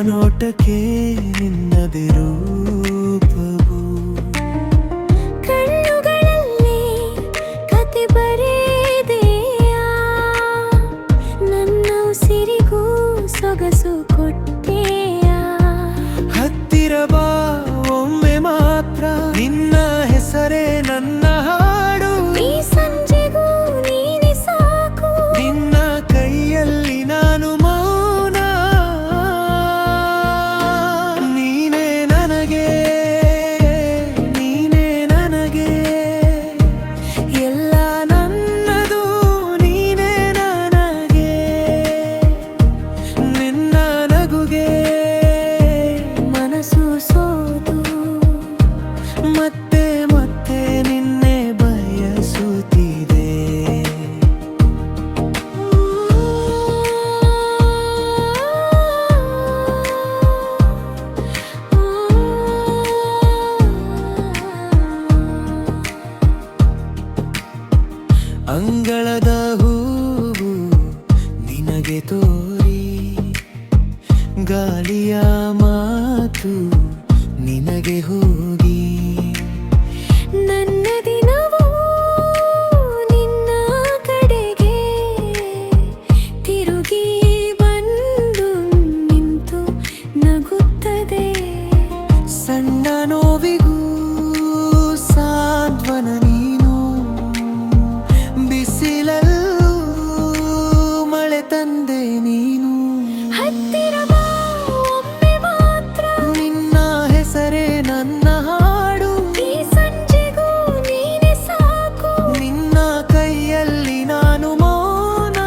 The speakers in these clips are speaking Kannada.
ನೋಟಕ್ಕೆ ನಿನ್ನದೇ ರೂಪವು ಕಣ್ಣುಗಳಲ್ಲಿ ಕತೆ ಬರೆದೆಯಾ ನನ್ನ ಉಸಿರಿಗೂ ಸೊಗಸು ಕೊಟ್ಟೆಯಾ ಹತ್ತಿರ ಬಾ ಒಮ್ಮೆ ಮಾತ್ರ ನಿನ್ನ ಹೆಸರೇ ನನ್ನ ಹಾಡು ಈ ಸಂಜೆಗೂ ನೀನೆ ಸಾಕು ನಿನ್ನ ಕೈಯಲ್ಲಿ ನಾನು ಮೌನ ನೀನೇ ನನಗೆ ನೀನೇ ನನಗೆ ಎಲ್ಲ ನನ್ನದು ನೀನೇ ನನಗೆ ನಿನ್ನ ನಗುಗೆ ಮನಸ್ಸು ಸೋತು ಮತ್ತೆ ಮತ್ತೆ ನಿನ್ನೆ ಬಯಸುತ್ತಿದೆ ಅಂಗಳದ ಹೂವು ನಿನಗೆ ತೋರಿ ಗಾಳಿಯ ಮಾತು ನಿನಗೆ ಹೋಗಿ ನನ್ನ ದಿನವೂ ನಿನ್ನ ಕಡೆಗೆ ತಿರುಗಿ ಬಂದು ನಿಂತು ನಗುತ್ತದೆ ಸಣ್ಣ ನೋವಿಗೂ ಸಾಂತ್ವನ ನೀನು ಬಿಸಿಲಲ್ಲೂ ಮಳೆ ತಂದೆ ನೀನು ಹತ್ತಿರ ಬಾ ಒಮ್ಮೆ ಮಾತ್ರ ನಿನ್ನ ಹೆಸರೇ ನನ್ನ ಹಾಡು ಈ ಸಂಜೆಗೂ ನೀನೆ ಸಾಕು ನಿನ್ನ ಕೈಯಲ್ಲಿ ನಾನು ಮೌನ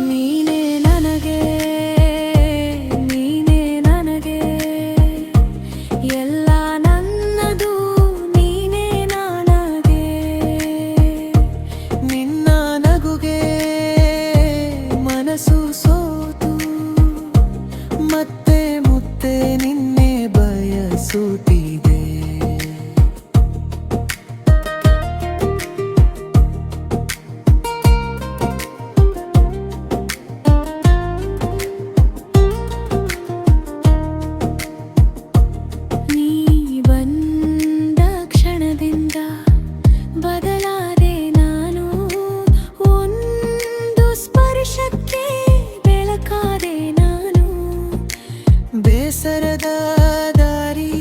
ನೀನೇ ನನಗೆ ನೀನೇ ನನಗೆ ಎಲ್ಲ ನನ್ನದು ನೀನೇ ನನಗೆ ನಿನ್ನ ನಗುಗೆ ಮನಸ್ಸು ಸೋತು ಮತ್ತೆ ಮುತ್ತೆ ನಿನ್ನೆ ಬಯಸುತ್ತಿದೆ ನೀ ಬಂದ ಕ್ಷಣದಿಂದ ಬದಲಾದೆ ನಾನು ಒಂದು ಸ್ಪರ್ಶಕ್ಕೆ ಬೆಳಕಾದೆ ನಾನು ಬೇಸರದ ದಾರಿ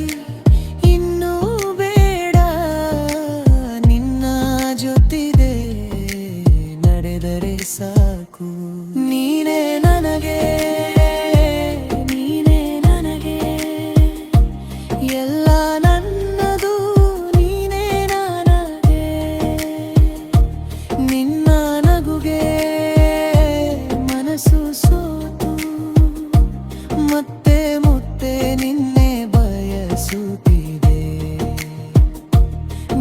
ಇನ್ನೂ ಬೇಡ ನಿನ್ನ ಜೊತಿದೆ ನಡೆದರೆ ಸಾಕು ನೀನೇ ನನಗೆ ನೀನೇ ನನಗೆ ಎಲ್ಲ ನನ್ನದು ನೀನೇ ನನಗೆ ನಿನ್ನ ನಗುಗೆ ಮನಸ್ಸು ಸೋತು ಮತ್ತೆ ಮುತ್ತೆ ನಿನ್ನೆ ಬಯಸುತ್ತಿದೆ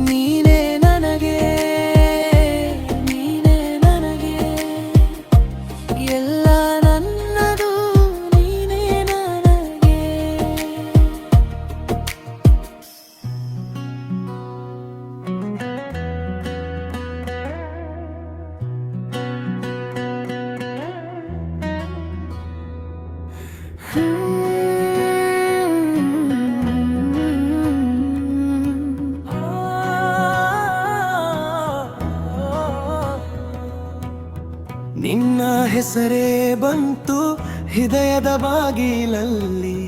ನೀನೇ ನನಗೆ ನೀನೇ ನನಗೆ ಎಲ್ಲ ನನ್ನದು ನೀನೇ ನನಗೆ ನಿನ್ನ ಹೆಸರೇ ಬಂತು ಹೃದಯದ ಬಾಗಿಲಲ್ಲಿ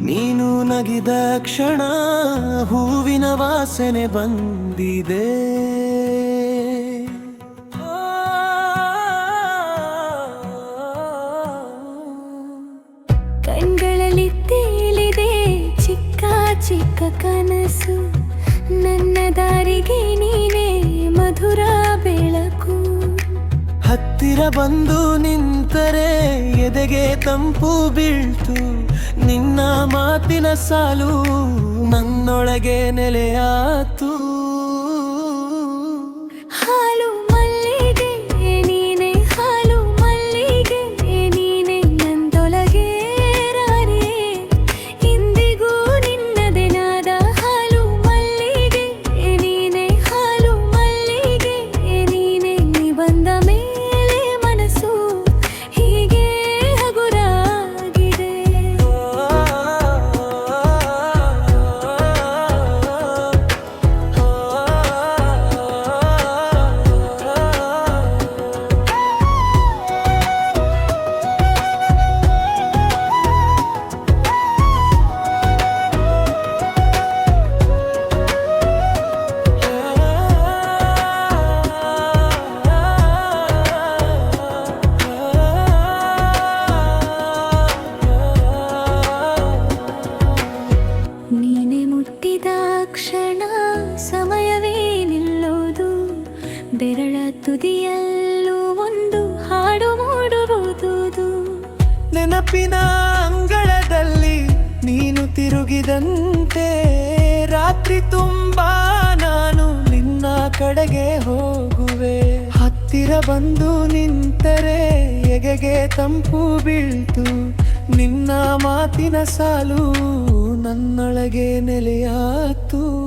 ನೀನು ನಗಿದ ಕ್ಷಣ ಹೂವಿನ ವಾಸನೆ ಬಂದಿದೆ ಕಣ್ಗಳಲ್ಲಿ ತೇಲಿದೆ ಚಿಕ್ಕ ಚಿಕ್ಕ ಕನಸು ನನ್ನ ದಾರಿಗೆ ನೀನೇ ಮಧುರ ಬೆಳಕು ಹತ್ತಿರ ಬಂದು ನಿಂತರೆ ಎದೆಗೆ ತಂಪು ಬೀಳ್ತು ನಿನ್ನ ಮಾತಿನ ಸಾಲು ನನ್ನೊಳಗೆ ನೆಲೆಯಾತು ಹಾಲು ಮಲ್ಲಿಗೆ ನೀನೆ ಹಾಲು ಮಲ್ಲಿಗೆ ನೀನೆ ನಂದೊಳಗೆ ರಾಣಿ ಇಂದಿಗೂ ನಿನ್ನದೆ ನಾದ ಹಾಲು ಮಲ್ಲಿಗೆ ನೀನೆ ಹಾಲು ಮಲ್ಲಿಗೆ ನೀನೆ ನೀ ಬಂದ ಮೇಲೆ ಮನಸ್ಸು ಹೀಗೆ ಹಗುರ ನೆನಪಿನ ಅಂಗಳದಲ್ಲಿ ನೀನು ತಿರುಗಿದಂತೆ ರಾತ್ರಿ ತುಂಬಾ ನಾನು ನಿನ್ನ ಕಡೆಗೆ ಹೋಗುವೆ. ಹತ್ತಿರ ಬಂದು ನಿಂತರೆ ಎಗೆಗೆ ತಂಪು ಬೀಳ್ತು, ನಿನ್ನ ಮಾತಿನ ಸಾಲು ನನ್ನೊಳಗೆ ನೆಲೆಯಾತು.